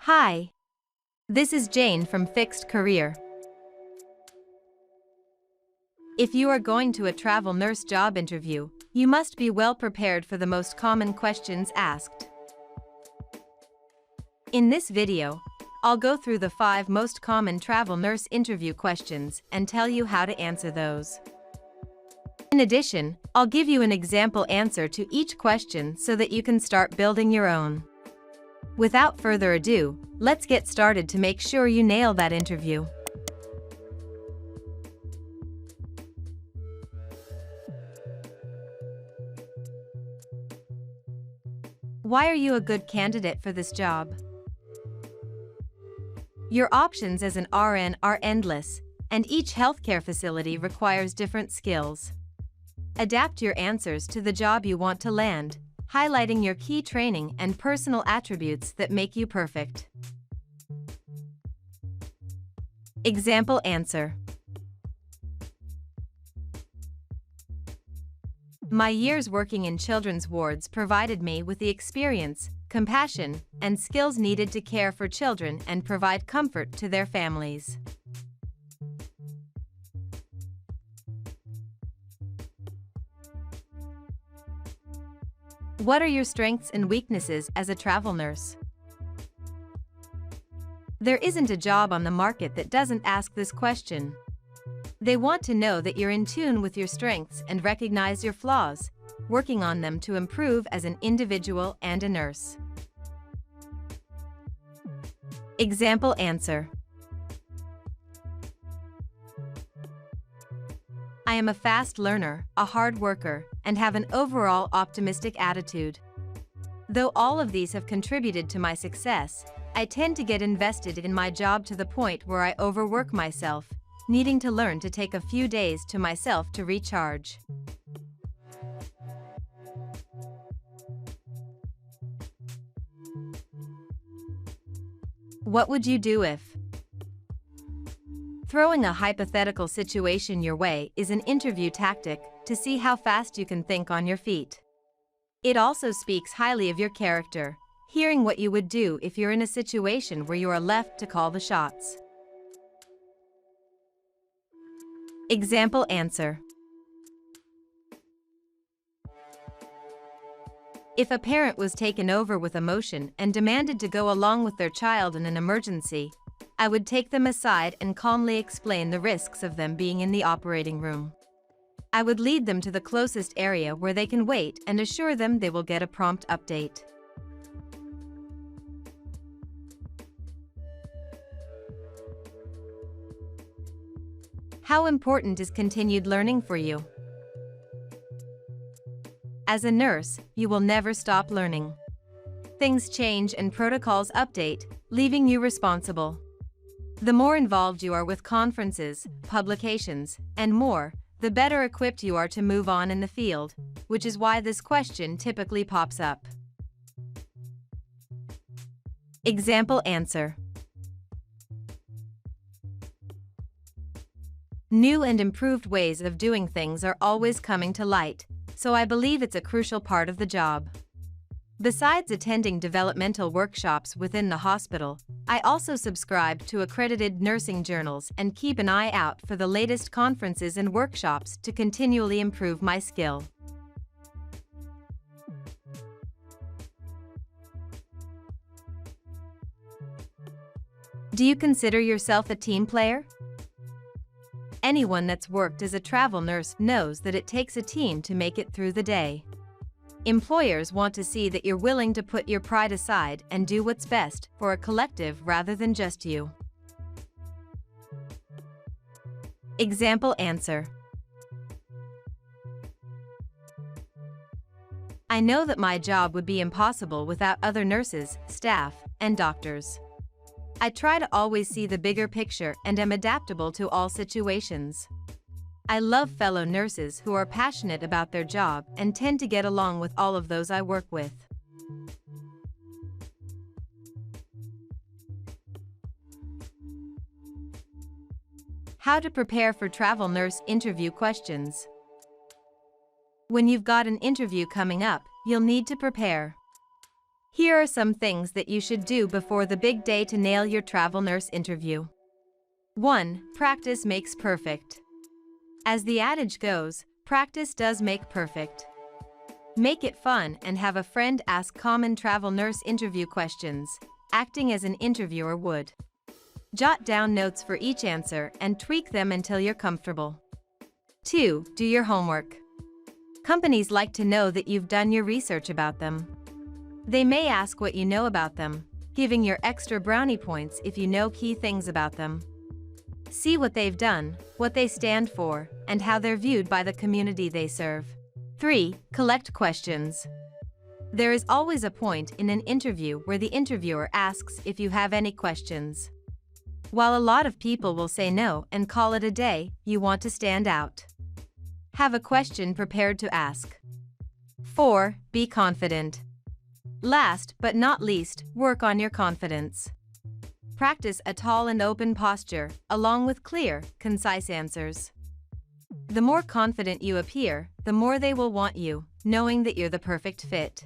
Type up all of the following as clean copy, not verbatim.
Hi, this is Jane from Fixed Career. If you are going to a travel nurse job interview, you must be well prepared for the most common questions asked. In this video, I'll go through the 5 most common travel nurse interview questions and tell you how to answer those. In addition, I'll give you an example answer to each question so that you can start building your own. Without further ado, let's get started to make sure you nail that interview. Why are you a good candidate for this job? Your options as an RN are endless, and each healthcare facility requires different skills. Adapt your answers to the job you want to land, highlighting your key training and personal attributes that make you perfect. Example answer. My years working in children's wards provided me with the experience, compassion, and skills needed to care for children and provide comfort to their families. What are your strengths and weaknesses as a travel nurse? There isn't a job on the market that doesn't ask this question. They want to know that you're in tune with your strengths and recognize your flaws, working on them to improve as an individual and a nurse. Example answer. I am a fast learner, a hard worker, and have an overall optimistic attitude. Though all of these have contributed to my success, I tend to get invested in my job to the point where I overwork myself, needing to learn to take a few days to myself to recharge. What would you do if? Throwing a hypothetical situation your way is an interview tactic to see how fast you can think on your feet. It also speaks highly of your character, hearing what you would do if you're in a situation where you are left to call the shots. Example answer. If a parent was taken over with emotion and demanded to go along with their child in an emergency, I would take them aside and calmly explain the risks of them being in the operating room. I would lead them to the closest area where they can wait and assure them they will get a prompt update. How important is continued learning for you? As a nurse, you will never stop learning. Things change and protocols update, leaving you responsible. The more involved you are with conferences, publications, and more, the better equipped you are to move on in the field, which is why this question typically pops up. Example answer. New and improved ways of doing things are always coming to light, so I believe it's a crucial part of the job. Besides attending developmental workshops within the hospital, I also subscribe to accredited nursing journals and keep an eye out for the latest conferences and workshops to continually improve my skill. Do you consider yourself a team player? Anyone that's worked as a travel nurse knows that it takes a team to make it through the day. Employers want to see that you're willing to put your pride aside and do what's best for a collective rather than just you. Example answer. I know that my job would be impossible without other nurses, staff, and doctors. I try to always see the bigger picture and am adaptable to all situations. I love fellow nurses who are passionate about their job and tend to get along with all of those I work with. How to prepare for travel nurse interview questions. When you've got an interview coming up, you'll need to prepare. Here are some things that you should do before the big day to nail your travel nurse interview. 1. Practice makes perfect. As the adage goes, practice does make perfect. Make it fun and have a friend ask common travel nurse interview questions, acting as an interviewer would. Jot down notes for each answer and tweak them until you're comfortable. 2. Do your homework. Companies like to know that you've done your research about them. They may ask what you know about them, giving your extra brownie points if you know key things about them. See what they've done, what they stand for, and how they're viewed by the community they serve. 3. Collect questions. There is always a point in an interview where the interviewer asks if you have any questions. While a lot of people will say no and call it a day, you want to stand out. Have a question prepared to ask. 4. Be confident. Last but not least, work on your confidence. Practice a tall and open posture, along with clear, concise answers. The more confident you appear, the more they will want you, knowing that you're the perfect fit.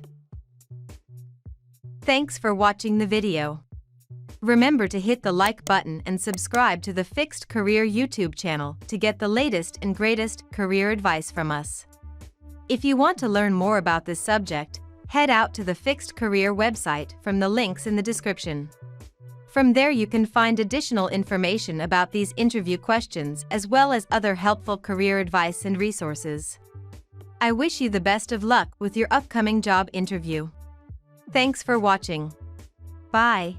Thanks for watching the video. Remember to hit the like button and subscribe to the Fixed Career YouTube channel to get the latest and greatest career advice from us. If you want to learn more about this subject, head out to the Fixed Career website from the links in the description. From there you can find additional information about these interview questions as well as other helpful career advice and resources. I wish you the best of luck with your upcoming job interview. Thanks for watching. Bye.